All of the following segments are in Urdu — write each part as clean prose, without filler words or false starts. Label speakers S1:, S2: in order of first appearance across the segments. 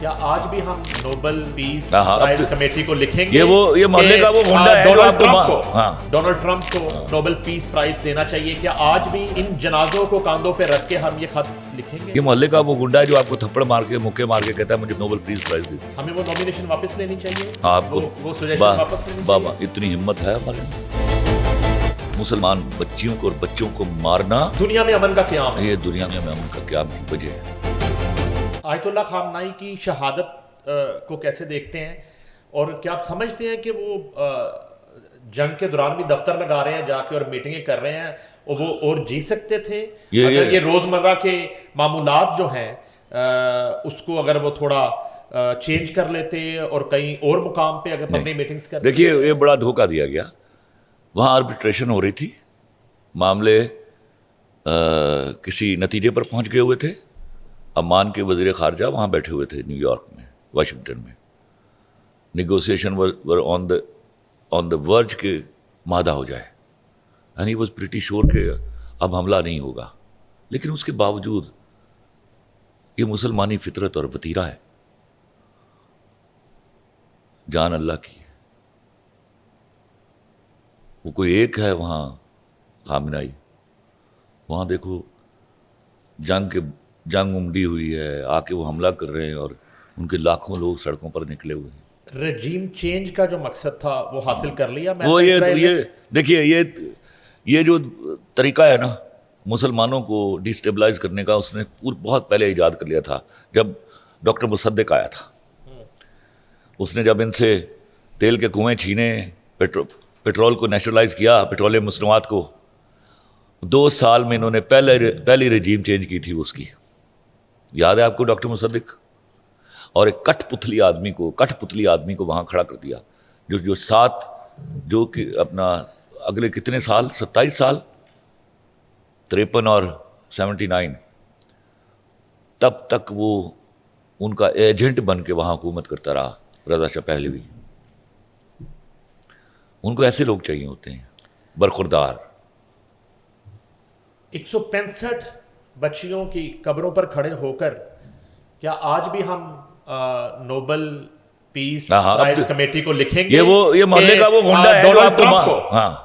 S1: کیا آج بھی ہم نوبل پیس پرائز کمیٹی کو لکھیں گے
S2: یہ محلے کا وہ گنڈا ہے
S1: ڈونلڈ ٹرمپ کو نوبل پیس پرائز دینا چاہیے؟ کیا آج بھی ان جنازوں کو کاندھوں پہ رکھ کے ہم یہ خط لکھیں گے؟
S2: یہ محلے کا وہ گنڈا ہے جو آپ کو تھپڑ مار کے مکے مار کے کہتا ہے مجھے نوبل پیس پرائز دے دیں.
S1: ہمیں وہ نامینیشن واپس لینی چاہیے،
S2: آپ کو
S1: وہ سجیشن واپس لینی چاہیے.
S2: بابا اتنی ہمت ہے ہمارے مسلمان بچیوں کو اور بچوں کو مارنا
S1: دنیا میں امن کا قیام ہے.
S2: یہ دنیا میں امن کا قیام کی وجہ ہے.
S1: آیت اللہ خامنائی کی شہادت کو کیسے دیکھتے ہیں، اور کیا آپ سمجھتے ہیں کہ وہ جنگ کے دوران بھی دفتر لگا رہے ہیں جا کے اور میٹنگیں کر رہے ہیں، اور وہ اور جی سکتے تھے اگر یہ روزمرہ کے معمولات جو ہیں اس کو اگر وہ تھوڑا چینج کر لیتے اور کہیں اور مقام پہ اگر اپنی میٹنگز کرتے؟
S2: دیکھیے یہ بڑا دھوکہ دیا گیا. وہاں آربیٹریشن ہو رہی تھی، معاملے کسی نتیجے پر پہنچ گئے ہوئے تھے. عمان کے وزیر خارجہ وہاں بیٹھے ہوئے تھے، نیو یارک میں، واشنگٹن میں. نیگوسیشن آن دا ورج کے معاہدہ ہو جائے، اینڈ ہی واز پریٹی شور کہ اب حملہ نہیں ہوگا. لیکن اس کے باوجود یہ مسلمانی فطرت اور وتیرہ ہے، جان اللہ کی. وہ کوئی ایک ہے وہاں خامنائی، وہاں دیکھو جنگ امڈی ہوئی ہے، آ کے وہ حملہ کر رہے ہیں اور ان کے لاکھوں لوگ سڑکوں پر نکلے ہوئے ہیں.
S1: رجیم چینج کا جو مقصد تھا وہ حاصل کر لیا.
S2: وہ یہ دیکھیے یہ جو طریقہ ہے نا مسلمانوں کو ڈیسٹیبلائز کرنے کا، اس نے بہت پہلے ایجاد کر لیا تھا جب ڈاکٹر مصدق آیا تھا. اس نے جب ان سے تیل کے کنویں چھینے، پیٹرول کو نیشنلائز کیا، پیٹرولیم مصنوعات کو، 2 سال میں انہوں نے پہلی رجیم چینج کی تھی اس کی. یاد ہے آپ کو ڈاکٹر مصدق؟ اور ایک کٹ پتلی آدمی کو وہاں کھڑا کر دیا جو کہ اپنا اگلے کتنے سال، 27 سال، 53 اور 79 تب تک وہ ان کا ایجنٹ بن کے وہاں حکومت کرتا رہا. رضا شاہ پہلوی. ان کو ایسے لوگ چاہیے ہوتے ہیں، برخوردار.
S1: 165 بچیوں کی قبروں پر کھڑے ہو کر کیا آج بھی ہم نوبل پیس پرائز کمیٹی کو لکھیں گے
S2: یہ محلے کا وہ گنڈا ہے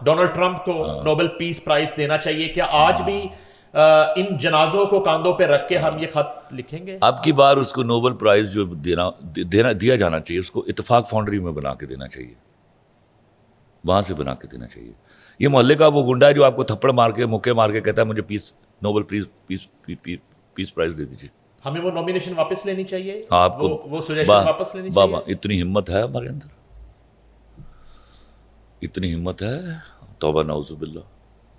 S1: ڈونلڈ ٹرمپ کو نوبل پیس پرائز دینا چاہیے؟ کیا آج بھی ان جنازوں کو کاندھوں پہ رکھ کے ہم یہ خط لکھیں گے؟
S2: اب کی بار اس کو نوبل پرائز جو دیا جانا چاہیے، اس کو اتفاق فاؤنڈری میں بنا کے دینا چاہیے، وہاں سے بنا کے دینا چاہیے. یہ محلے کا وہ گنڈا ہے جو آپ کو تھپڑ مار کے مکے مار کے کہتا ہے مجھے نوبل پیس پرائز دے دیجیے.
S1: ہمیں وہ نامینیشن واپس لینی چاہیے،
S2: آپ کو
S1: وہ سجیشن واپس لینی چاہیے.
S2: بابا اتنی ہمت ہے ہمارے اندر، اتنی ہمت ہے. توبہ نعوذ باللہ.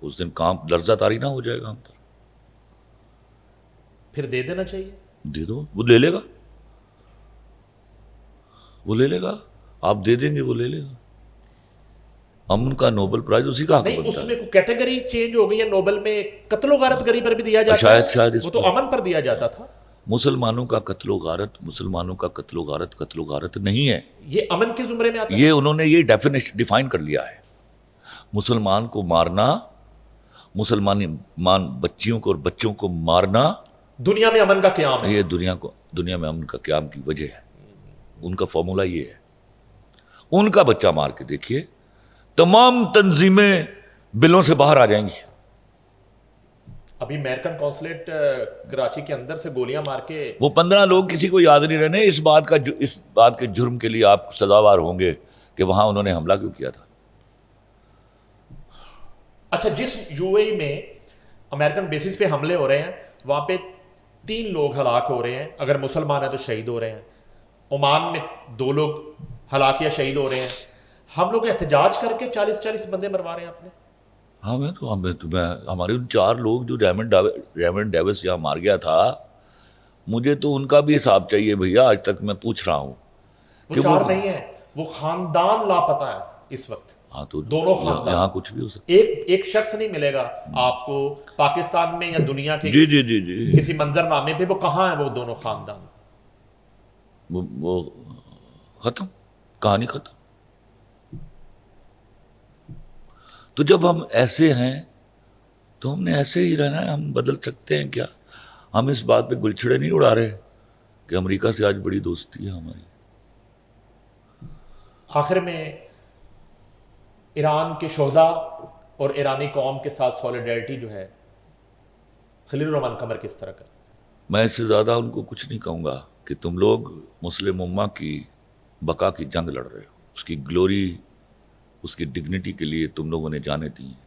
S2: اس دن کام لرزہ طاری نہ ہو جائے گا ہم پر.
S1: پھر دے دینا چاہیے.
S2: دے دو، وہ لے لے گا. آپ دے دیں گے وہ لے لے گا. امن کا نوبل پرائز اسی کا حق
S1: نہیں،
S2: بنتا
S1: اس میں کوئی کیٹیگری چینج ہو گئی ہے. نوبل میں قتل و غارت گری پر بھی دیا جاتا ہے،
S2: شاید
S1: وہ تو امن پر دیا جاتا تھا.
S2: مسلمانوں کا قتل و غارت نہیں ہے.
S1: یہ امن کے زمرے میں آتا ہے.
S2: یہ انہوں نے یہ ڈیفائن کر لیا ہے. مسلمان کو مارنا، مسلمان بچیوں کو اور بچوں کو مارنا
S1: دنیا میں امن کا قیام ہے.
S2: یہ دنیا میں امن کا قیام کی وجہ ہے. ان کا فارمولا یہ ہے. ان کا بچہ مار کے دیکھیے، تمام تنظیمیں بلوں سے باہر آ جائیں گی.
S1: ابھی امریکن قونصلیٹ کراچی کے اندر سے گولیاں مار کے
S2: وہ 15 لوگ کسی کو یاد نہیں رہنے. اس بات کے جرم کے لیے آپ سزاوار ہوں گے کہ وہاں انہوں نے حملہ کیوں کیا تھا.
S1: اچھا، جس یو اے ای میں امریکن بیسس پہ حملے ہو رہے ہیں وہاں پہ 3 لوگ ہلاک ہو رہے ہیں، اگر مسلمان ہیں تو شہید ہو رہے ہیں. عمان میں 2 لوگ ہلاک یا شہید ہو رہے ہیں. ہم لوگ احتجاج کر کے 40 بندے مروا رہے ہیں اپنے.
S2: ہمارے ان 4 لوگ جو ریمنڈ ڈیوس یہاں مار گیا تھا، مجھے تو ان کا بھی حساب چاہیے بھیا. آج تک میں پوچھ رہا ہوں
S1: وہ 4 نہیں ہے، وہ خاندان لاپتہ ہے اس وقت.
S2: ہاں تو
S1: دونوں خاندان.
S2: یہاں کچھ بھی ہو سکتا ہے.
S1: ایک شخص نہیں ملے گا آپ کو پاکستان میں یا دنیا کے
S2: جی
S1: کسی منظر نامے پہ. وہ کہاں ہیں وہ دونوں خاندان؟
S2: وہ ختم، کہانی ختم. تو جب ہم ایسے ہیں تو ہم نے ایسے ہی رہنا ہے. ہم بدل سکتے ہیں کیا؟ ہم اس بات پہ گلچھڑے نہیں اڑا رہے کہ امریکہ سے آج بڑی دوستی ہے ہماری.
S1: آخر میں ایران کے شہداء اور ایرانی قوم کے ساتھ سولیڈیرٹی جو ہے خلیل الرحمان قمر کس طرح کرتے ہیں؟
S2: میں اس سے زیادہ ان کو کچھ نہیں کہوں گا کہ تم لوگ مسلم امہ کی بقا کی جنگ لڑ رہے ہو. اس کی گلوری، اس کی ڈگنیٹی کے لیے تم لوگوں نے جانیں دی ہیں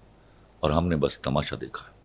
S2: اور ہم نے بس تماشا دیکھا ہے.